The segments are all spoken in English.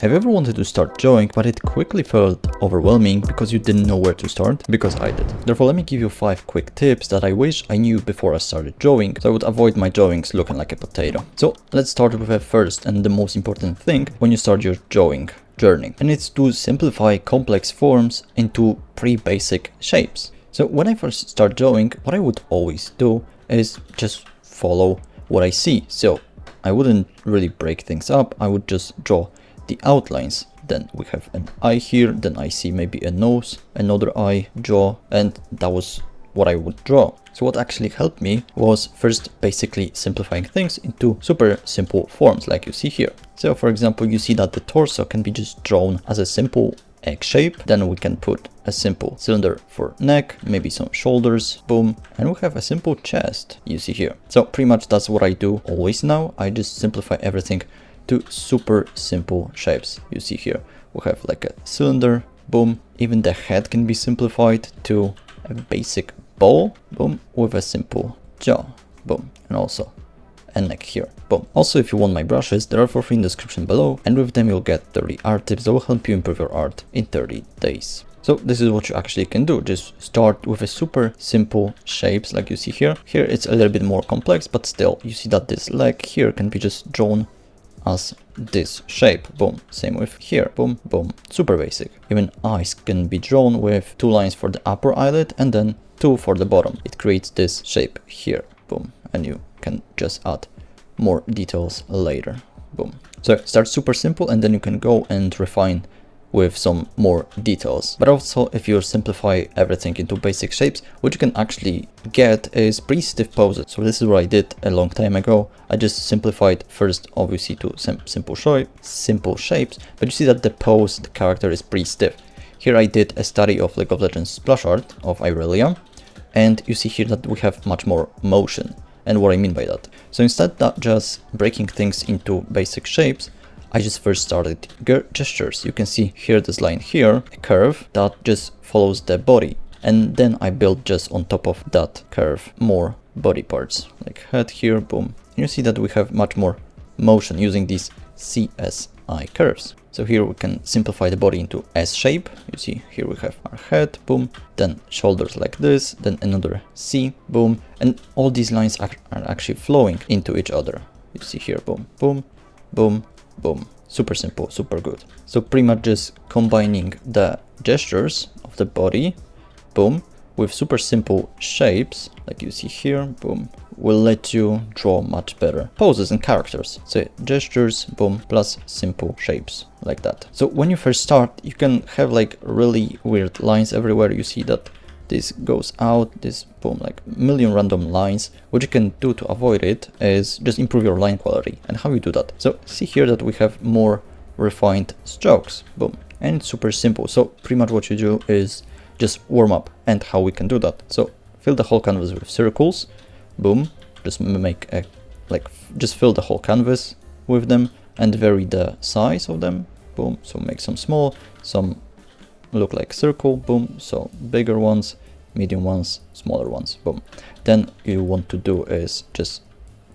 Have you ever wanted to start drawing, but it quickly felt overwhelming because you didn't know where to start? Because I did. Therefore, let me give you 5 quick tips that I wish I knew before I started drawing, so I would avoid my drawings looking like a potato. So let's start with the first and the most important thing when you start your drawing journey, and it's to simplify complex forms into pretty basic shapes. So when I first start drawing, what I would always do is just follow what I see. So I wouldn't really break things up, I would just draw the outlines. Then we have an eye here, then I see maybe a nose, another eye, jaw, and that was what I would draw. So what actually helped me was first basically simplifying things into super simple forms like you see here. So for example, you see that the torso can be just drawn as a simple egg shape. Then we can put a simple cylinder for neck, maybe some shoulders, boom, and we have a simple chest you see here. So pretty much that's what I do always now. I just simplify everything to super simple shapes you see here. We have like a cylinder, boom, even the head can be simplified to a basic ball, boom, with a simple jaw, boom, and also a neck here, boom. Also, if you want my brushes, they are for free in the description below, and with them you'll get 30 art tips that will help you improve your art in 30 days. So this is what you actually can do. Just start with a super simple shapes like you see here. Here it's a little bit more complex, but still you see that this leg here can be just drawn as this shape, boom. Same with here, boom, boom, super basic. Even eyes can be drawn with 2 lines for the upper eyelid and then 2 for the bottom. It creates this shape here, boom, and you can just add more details later, boom. So start super simple and then you can go and refine with some more details. But also, if you simplify everything into basic shapes, what you can actually get is pretty stiff poses. So this is what I did a long time ago. I just simplified first obviously to simple shapes, but you see that the pose, the character is pretty stiff. Here I did a study of League of Legends splash art of Irelia, and you see here that we have much more motion. And what I mean by that, so instead of just breaking things into basic shapes, I just first started gestures. You can see here this line here, a curve that just follows the body. And then I built just on top of that curve more body parts, like head here, boom. And you see that we have much more motion using these CSI curves. So here we can simplify the body into S shape. You see here we have our head, boom, then shoulders like this, then another C, boom. And all these lines are actually flowing into each other. You see here, boom, boom, boom, boom. Super simple, super good. So pretty much just combining the gestures of the body, boom, with super simple shapes, like you see here, boom, will let you draw much better poses and characters. So gestures, boom, plus simple shapes, like that. So when you first start, you can have like really weird lines everywhere. You see that this goes out, this boom, like a million random lines. What you can do to avoid it is just improve your line quality. And how you do that? So see here that we have more refined strokes, boom, and it's super simple. So pretty much what you do is just warm up, and how we can do that. So fill the whole canvas with circles, boom, just make a, just fill the whole canvas with them and vary the size of them, boom. So make some small, some look like circle, boom, so bigger ones, medium ones, smaller ones, boom. Then you want to do is just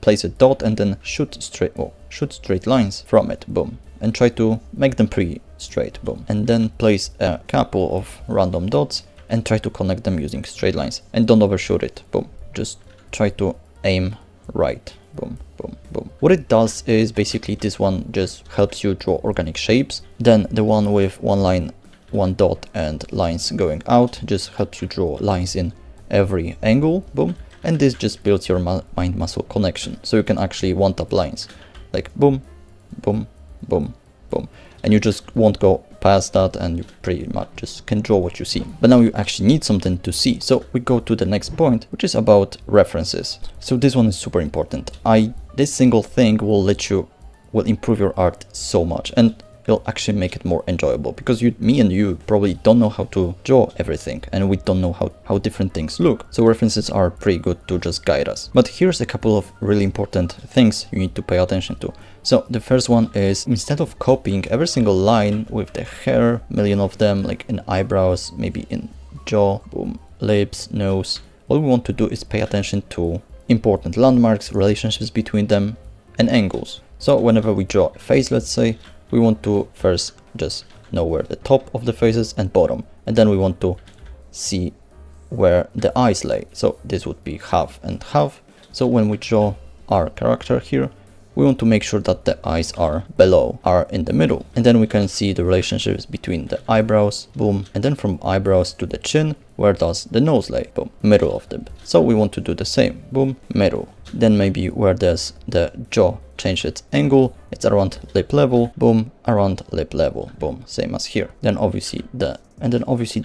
place a dot and then shoot straight lines from it, boom, and try to make them pretty straight, boom. And then place a couple of random dots and try to connect them using straight lines, and don't overshoot it, boom. Just try to aim right, boom, boom, boom. What it does is basically this one just helps you draw organic shapes. Then the one with 1 line, 1 dot and lines going out just helps you draw lines in every angle, boom. And this just builds your mind muscle connection, so you can actually one tap lines like boom, boom, boom, boom, and you just won't go past that, and you pretty much just can draw what you see. But now you actually need something to see, so we go to the next point, which is about references. So this one is super important. This single thing will improve your art so much, and it'll actually make it more enjoyable, because me and you probably don't know how to draw everything, and we don't know how different things look. So references are pretty good to just guide us. But here's a couple of really important things you need to pay attention to. So the first one is, instead of copying every single line with the hair, million of them, like in eyebrows, maybe in jaw, boom, lips, nose, what we want to do is pay attention to important landmarks, relationships between them, and angles. So whenever we draw a face, let's say, we want to first just know where the top of the face is and bottom, and then we want to see where the eyes lay. So this would be half and half. So when we draw our character here, we want to make sure that the eyes are below, are in the middle. And then we can see the relationships between the eyebrows, boom. And then from eyebrows to the chin, where does the nose lay? Boom, middle of them. So we want to do the same, boom, middle. Then maybe where does the jaw change its angle, it's around lip level, boom, around lip level, boom, same as here. Then obviously the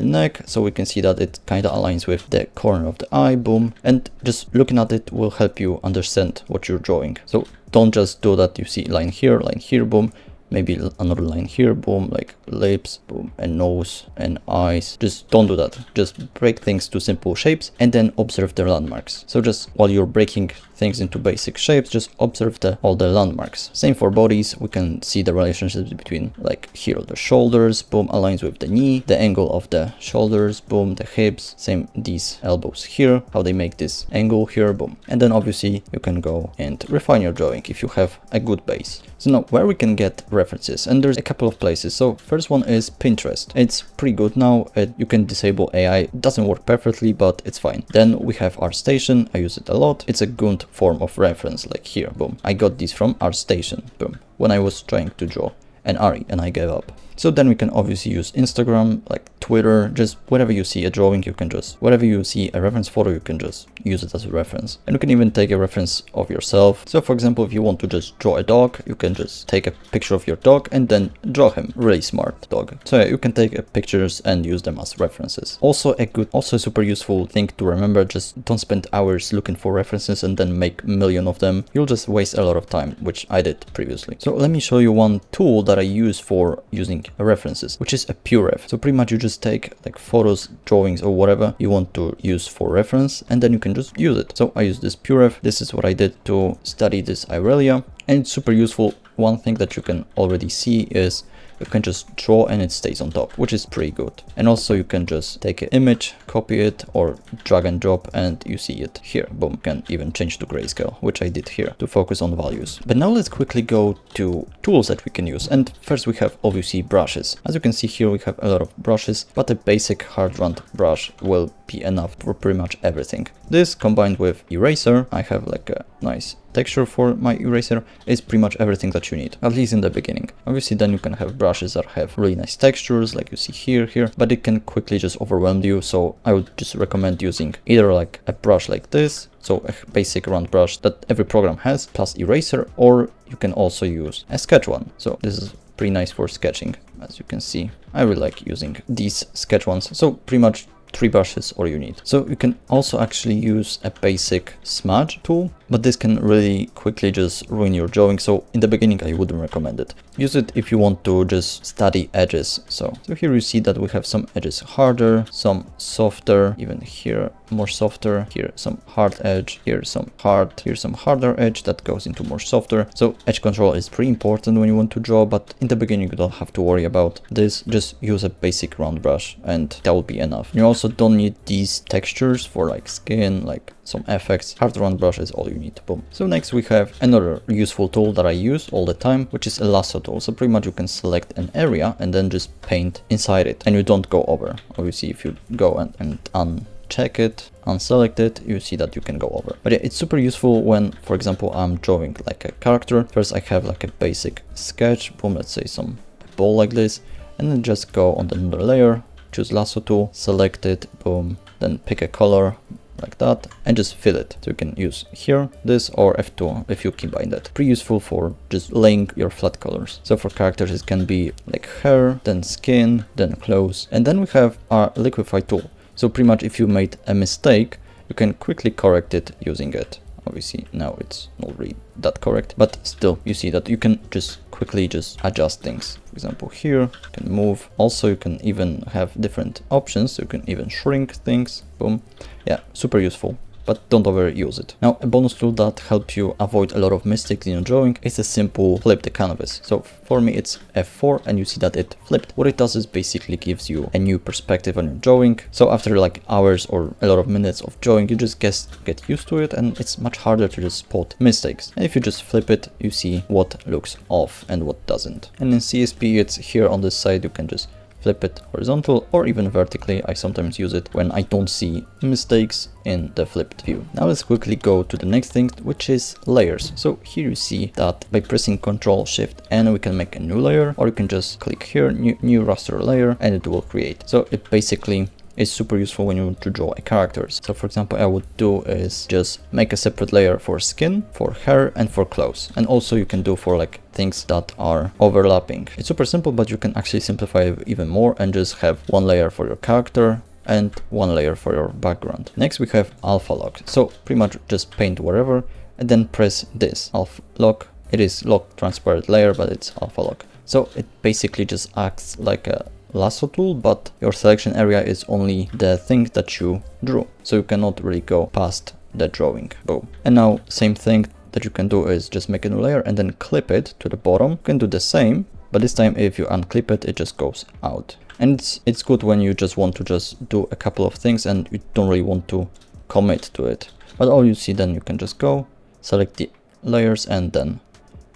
neck, so we can see that it kind of aligns with the corner of the eye, boom. And just looking at it will help you understand what you're drawing. So don't just do that, you see line here, boom, maybe another line here, boom, like lips, boom, and nose and eyes. Just don't do that. Just break things to simple shapes and then observe the landmarks. So just while you're breaking things into basic shapes, just observe all the landmarks. Same for bodies, we can see the relationships between, like here, the shoulders, boom, aligns with the knee, the angle of the shoulders, boom, the hips, same these elbows here, how they make this angle here, boom. And then obviously you can go and refine your drawing if you have a good base. So now where we can get references, and there's a couple of places. So first one is Pinterest. It's pretty good now. You can disable AI. It doesn't work perfectly, but it's fine. Then we have ArtStation. I use it a lot. It's a good form of reference, like here, boom. I got this from ArtStation, boom, when I was trying to draw an Ari and I gave up. So then we can obviously use Instagram, like Twitter, just wherever you see a drawing, you can just, wherever you see a reference photo, you can just use it as a reference. And you can even take a reference of yourself. So for example, if you want to just draw a dog, you can just take a picture of your dog and then draw him. Really smart dog. So yeah, you can take pictures and use them as references. Also a super useful thing to remember, just don't spend hours looking for references and then make a million of them. You'll just waste a lot of time, which I did previously. So let me show you one tool that I use for using references, which is a PureRef. So pretty much you just take like photos, drawings, or whatever you want to use for reference, and then you can just use it. So I use this PureRef. This is what I did to study this Irelia, and it's super useful. One thing that you can already see is you can just draw and it stays on top, which is pretty good. And also you can just take an image, copy it, or drag and drop, and you see it here. Boom. You can even change to grayscale, which I did here to focus on values. But now let's quickly go to tools that we can use. And first we have obviously brushes. As you can see here, we have a lot of brushes, but a basic hard round brush will be enough for pretty much everything. This combined with eraser, I have like a nice texture for my eraser, is pretty much everything that you need, at least in the beginning. Obviously then you can have brushes that have really nice textures, like you see here, but it can quickly just overwhelm you. So I would just recommend using either like a brush like this, so a basic round brush that every program has, plus eraser, or you can also use a sketch one. So this is pretty nice for sketching. As you can see, I really like using these sketch ones. So pretty much 3 brushes all you need. So you can also actually use a basic smudge tool, but this can really quickly just ruin your drawing. So in the beginning, I wouldn't recommend it. Use it if you want to just study edges. So here you see that we have some edges harder, some softer, even here more softer, here some hard edge, here some hard, here some harder edge that goes into more softer. So edge control is pretty important when you want to draw, but in the beginning you don't have to worry about this. Just use a basic round brush and that will be enough. You also don't need these textures for like skin, like some effects. Hard round brush is all you need. Boom. So next we have another useful tool that I use all the time, which is a lasso tool. So pretty much you can select an area and then just paint inside it, and you don't go over. Obviously if you go and uncheck it, unselect it, you see that you can go over. But yeah, it's super useful when, for example, I'm drawing like a character. First I have like a basic sketch, boom, let's say some ball like this, and then just go on another layer, choose lasso tool, select it, boom, then pick a color like that and just fill it. So you can use here this or F2 if you combine that. Pretty useful for just laying your flat colors. So for characters it can be like hair, then skin, then clothes, and then we have our liquify tool. So pretty much if you made a mistake, you can quickly correct it using it. Obviously now it's not really that correct, but still you see that you can just quickly just adjust things. For example, here you can move. Also you can even have different options, so you can even shrink things. Boom. Yeah, super useful. but don't overuse it. Now, a bonus tool that helps you avoid a lot of mistakes in your drawing is a simple flip the canvas. So for me, it's F4 and you see that it flipped. What it does is basically gives you a new perspective on your drawing. So after like hours or a lot of minutes of drawing, you just get used to it and it's much harder to just spot mistakes. And if you just flip it, you see what looks off and what doesn't. And in CSP, it's here on this side, you can just flip it horizontal or even vertically. I sometimes use it when I don't see mistakes in the flipped view. Now let's quickly go to the next thing, which is layers. So here you see that by pressing Ctrl Shift N, we can make a new layer, or you can just click here, new raster layer, and it will create. So it basically is super useful when you want to draw a characters. So for example, I would do is just make a separate layer for skin, for hair, and for clothes. And also you can do for like things that are overlapping. It's super simple, but you can actually simplify it even more and just have one layer for your character and one layer for your background. Next we have alpha lock. So pretty much just paint wherever and then press this alpha lock. It is lock transparent layer, but it's alpha lock. So it basically just acts like a lasso tool, but your selection area is only the thing that you drew, so you cannot really go past the drawing. Boom. And now same thing that you can do is just make a new layer and then clip it to the bottom. You can do the same, but this time if you unclip it, it just goes out. And it's good when you just want to just do a couple of things and you don't really want to commit to it. But all you see, then you can just go select the layers and then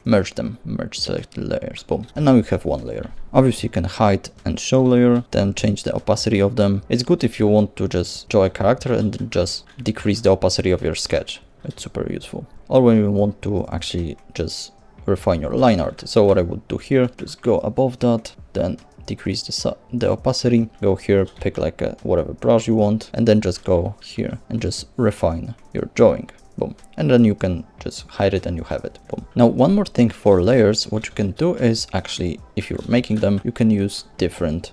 merge them, merge selected layers, boom. And now you have one layer. Obviously you can hide and show layer, then change the opacity of them. It's good if you want to just draw a character and then just decrease the opacity of your sketch. It's super useful. Or when you want to actually just refine your line art. So what I would do here, just go above that, then decrease the opacity, go here, pick like a whatever brush you want, and then just go here and just refine your drawing. Boom. And then you can just hide it and you have it. Boom. Now one more thing for layers, what you can do is actually, if you're making them, you can use different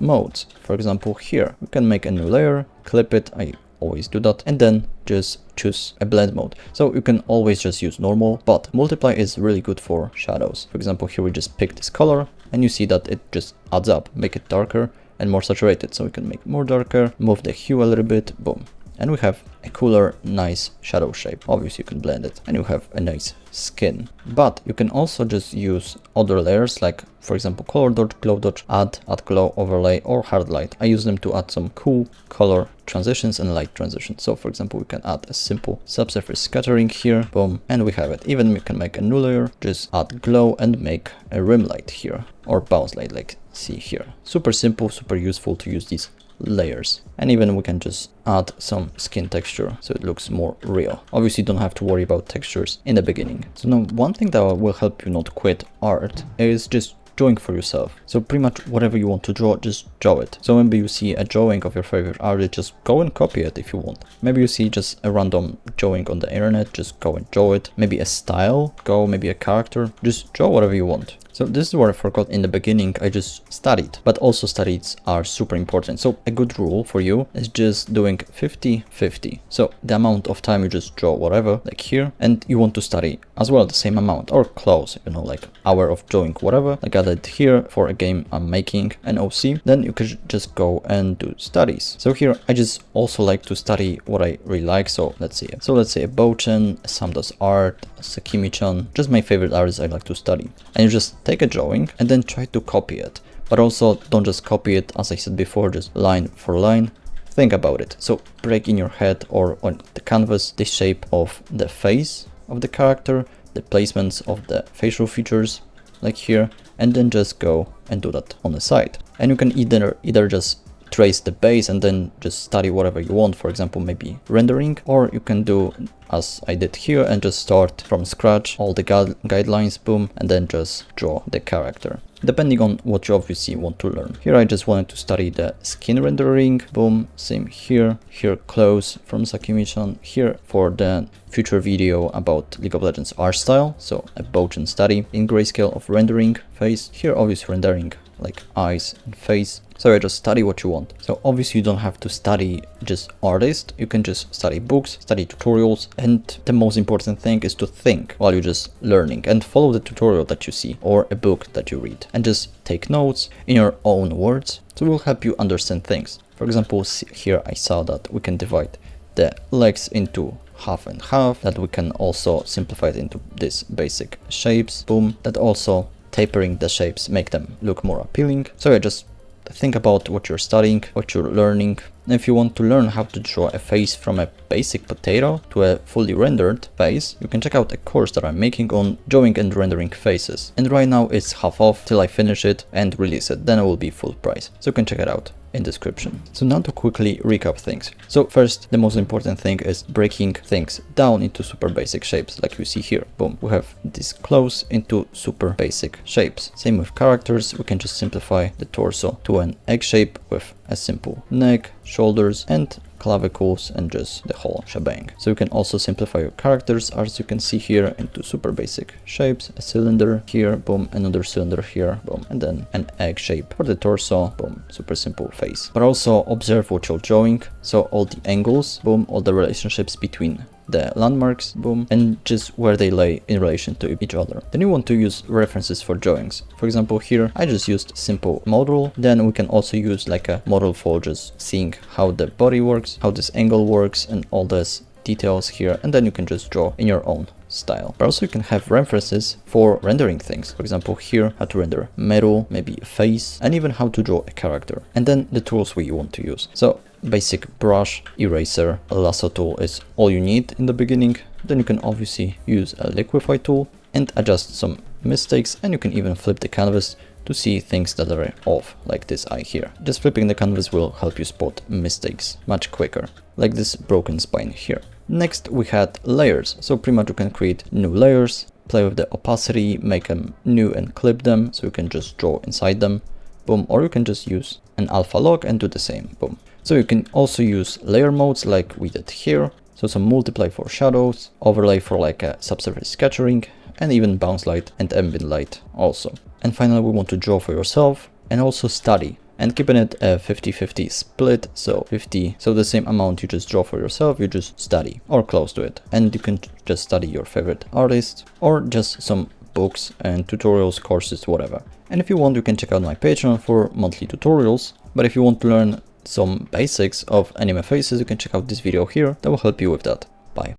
modes. For example, here you can make a new layer, clip it, I always do that, and then just choose a blend mode. So you can always just use normal, but multiply is really good for shadows. For example, here we just pick this color and you see that it just adds up, make it darker and more saturated. So we can make more darker, move the hue a little bit, boom. And we have a cooler, nice shadow shape. Obviously you can blend it and you have a nice skin. But you can also just use other layers, like for example color dodge, glow dodge, add glow overlay or hard light. I use them to add some cool color transitions and light transitions. So for example, we can add a simple subsurface scattering here, boom, and we have it. Even we can make a new layer, just add glow and make a rim light here or bounce light, like see here. Super simple, super useful to use these layers. And even we can just add some skin texture so it looks more real. Obviously you don't have to worry about textures in the beginning. So now one thing that will help you not quit art is just drawing for yourself. So pretty much whatever you want to draw, just draw it. So maybe you see a drawing of your favorite artist, just go and copy it if you want. Maybe you see just a random drawing on the internet, just go and draw it. Maybe a style, go, maybe a character, just draw whatever you want. So this is what I forgot in the beginning, I just studied, but also studies are super important. So a good rule for you is just doing 50-50. So the amount of time you just draw whatever, like here, and you want to study as well the same amount or close, you know, like hour of drawing whatever, like I did here for a game I'm making, an OC, then you could just go and do studies. So here I just also like to study what I really like. So let's see a Bochan, Sam does art, Sakimi-chan, just my favorite artists I like to study. And you just take a drawing and then try to copy it, but also don't just copy it, as I said before, just line for line. Think about it. So break in your head or on the canvas the shape of the face of the character, the placements of the facial features, like here, and then just go and do that on the side. And you can either just trace the base and then just study whatever you want, for example maybe rendering, or you can do as I did here and just start from scratch all the guidelines, boom, and then just draw the character, depending on what you obviously want to learn. Here I just wanted to study the skin rendering, boom, same here close from Sakimi-chan, here for the future video about League of Legends art style, so a Bochan study in grayscale of rendering face, here obviously rendering like eyes and face. So I just study what you want. So obviously you don't have to study just artists, you can just study books, study tutorials, and the most important thing is to think while you're just learning and follow the tutorial that you see or a book that you read and just take notes in your own words. So it will help you understand things. For example, here I saw that we can divide the legs into half and half, that we can also simplify it into these basic shapes, boom, that also tapering the shapes make them look more appealing. So yeah, just think about what you're studying, what you're learning. And if you want to learn how to draw a face from a basic potato to a fully rendered face, you can check out a course that I'm making on drawing and rendering faces. And right now it's half off till I finish it and release it, then it will be full price. So you can check it out in description. So now to quickly recap things. So first, the most important thing is breaking things down into super basic shapes, like you see here. Boom, we have these clothes into super basic shapes. Same with characters, we can just simplify the torso to an egg shape with a simple neck, shoulders and clavicles and just the whole shebang. So you can also simplify your characters, as you can see here, into super basic shapes. A cylinder here, boom, another cylinder here, boom, and then an egg shape for the torso, boom, super simple face. But also observe what you're drawing, so all the angles, boom, all the relationships between the landmarks, boom, and just where they lay in relation to each other. Then you want to use references for drawings. For example, here I just used simple model. Then we can also use like a model for just seeing how the body works, how this angle works, and all this details here, and then you can just draw in your own style. But also you can have references for rendering things. For example, here how to render metal, maybe a face, and even how to draw a character. And then the tools we want to use. So basic brush, eraser, a lasso tool is all you need in the beginning. Then you can obviously use a liquify tool and adjust some mistakes, and you can even flip the canvas to see things that are off, like this eye here. Just flipping the canvas will help you spot mistakes much quicker, like this broken spine here. Next we had layers, so pretty much you can create new layers, play with the opacity, make them new and clip them, so you can just draw inside them, boom, or you can just use an alpha log and do the same, boom. So you can also use layer modes like we did here, so some multiply for shadows, overlay for like a subsurface scattering, and even bounce light and ambient light also. And finally we want to draw for yourself and also study, and keeping it a 50-50 split, so 50, so the same amount you just draw for yourself, you just study or close to it, and you can just study your favorite artist or just some books and tutorials, courses, whatever. And if you want, you can check out my Patreon for monthly tutorials. But if you want to learn some basics of anime faces, you can check out this video here that will help you with that.